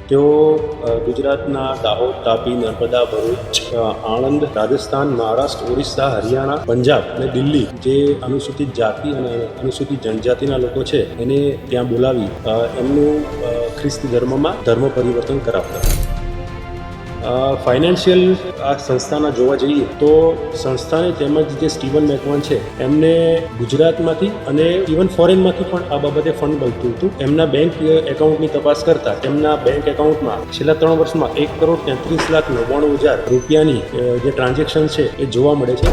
તેઓ ગુજરાતના દાહોદ, તાપી, નર્મદા, ભરૂચ, આણંદ, રાજસ્થાન, મહારાષ્ટ્ર, ઓરિસ્સા, હરિયાણા, પંજાબ અને દિલ્હી જે અનુસૂચિત જાતિ અને અનુસૂચિત જનજાતિના લોકો છે એને ત્યાં બોલાવી એમનું ખ્રિસ્તી ધર્મમાં ધર્મ પરિવર્તન કરાવતા. ફાઇનાન્શિયલ આ સંસ્થાના જોવા જઈએ તો સંસ્થાને તેમજ જે સ્ટીવન મેકવાન છે એમને ગુજરાતમાંથી અને ઇવન ફોરેનમાંથી પણ આ બાબતે ફંડ મળતું હતું. એમના બેંક એકાઉન્ટની તપાસ કરતા તેમના બેંક એકાઉન્ટમાં છેલ્લા 3 વર્ષમાં 1,33,99,000 રૂપિયાની જે ટ્રાન્ઝેક્શન છે એ જોવા મળે છે.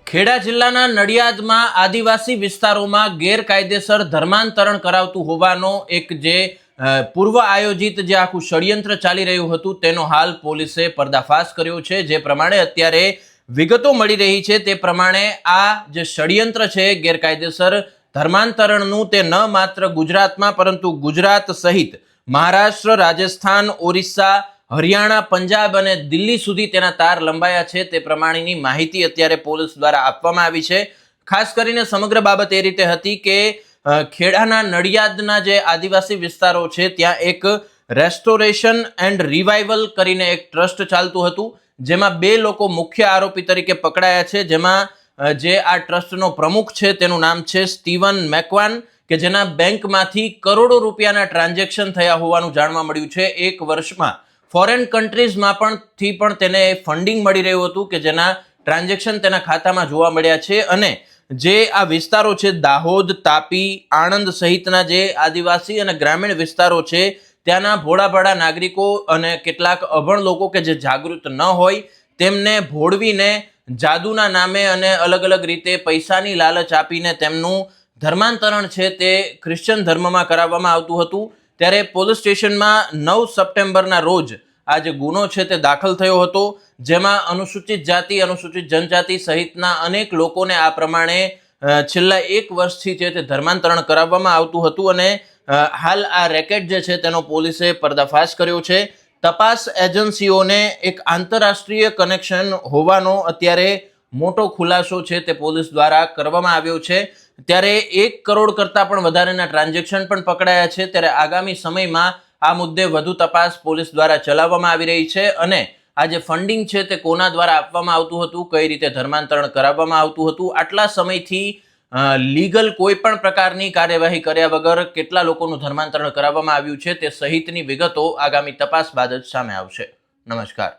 ખેડા જિલ્લાના નડિયાદમાં આદિવાસી વિસ્તારોમાં ગેરકાયદેસર ધર્માંતરણ કરાવતું હોવાનો એક જે પૂર્વ આયોજિત જે આખું ષડયંત્ર ચાલી રહ્યું હતું તેનો હાલ પોલીસે પર્દાફાશ કર્યો છે. જે પ્રમાણે અત્યારે વિગતો મળી રહી છે તે પ્રમાણે આ જે ષડયંત્ર છે ગેરકાયદેસર ધર્માંતરણનું તે ન માત્ર ગુજરાતમાં પરંતુ ગુજરાત સહિત મહારાષ્ટ્ર, રાજસ્થાન, ઓરિસ્સા, હરિયાણા, પંજાબ અને દિલ્હી સુધી તેના તાર લંબાયા છે તે પ્રમાણેની માહિતી અત્યારે પોલીસ દ્વારા આપવામાં આવી છે. ખાસ કરીને સમગ્ર બાબત એ રીતે હતી કે ખેડાના નડિયાદના જે આદિવાસી વિસ્તારો છે ત્યાં એક રેસ્ટોરેશન એન્ડ રિવાઇવલ કરીને એક ટ્રસ્ટ ચાલતું હતું જેમાં 2 લોકો મુખ્ય આરોપી તરીકે પકડાયા છે. જેમાં જે આ ટ્રસ્ટનો પ્રમુખ છે તેનું નામ છે સ્ટીવન મેકવાન કે જેના બેંકમાંથી કરોડો રૂપિયાના ટ્રાન્ઝેક્શન થયા હોવાનું જાણવા મળ્યું છે. 1 વર્ષમાં ફોરેન કન્ટ્રીઝમાં પણ તેને ફંડિંગ મળી રહ્યું હતું કે જેના ટ્રાન્ઝેક્શન તેના ખાતામાં જોવા મળ્યા છે. અને જે આ વિસ્તારો છે દાહોદ, તાપી, આણંદ સહિતના જે આદિવાસી અને ગ્રામીણ વિસ્તારો છે ત્યાંના ભોળાભાળા નાગરિકો અને કેટલાક અભણ લોકો કે જે જાગૃત ન હોય તેમને ભોળવીને જાદુના નામે અને અલગ અલગ રીતે પૈસાની લાલચ આપીને તેમનું ધર્માંતરણ છે તે ક્રિશ્ચન ધર્મમાં કરાવવામાં આવતું હતું. ત્યારે પોલીસ સ્ટેશનમાં 9 સપ્ટેમ્બરના રોજ આ જે ગુનો છે તે દાખલ થયો હતો જેમાં અનુસૂચિત જાતિ, અનુસૂચિત જનજાતિ સહિતના અનેક લોકોને આ પ્રમાણે છેલ્લા 1 વર્ષથી છે તે ધર્માંતરણ કરાવવામાં આવતું હતું. અને હાલ આ રેકેટ જે છે તેનો પોલીસે પર્દાફાશ કર્યો છે. તપાસ એજન્સીઓને એક આંતરરાષ્ટ્રીય કનેક્શન હોવાનો અત્યારે મોટો ખુલાસો છે તે પોલીસ દ્વારા કરવામાં આવ્યો છે. ત્યારે 1 કરોડ કરતાં પણ વધારેના ટ્રાન્ઝેક્શન પણ પકડાયા છે. ત્યારે આગામી સમયમાં આ મુદ્દે વધુ તપાસ પોલીસ દ્વારા ચલાવવામાં આવી રહી છે. અને આ જે ફંડિંગ છે તે કોના દ્વારા આપવામાં આવતું હતું, કઈ રીતે ધર્માંતરણ કરાવવામાં આવતું હતું, આટલા સમયથી લીગલ કોઈ પણ પ્રકારની કાર્યવાહી કર્યા વગર કેટલા લોકોનું ધર્માંતરણ કરાવવામાં આવ્યું છે તે સહિતની વિગતો આગામી તપાસ બાદ જ સામે આવશે. નમસ્કાર.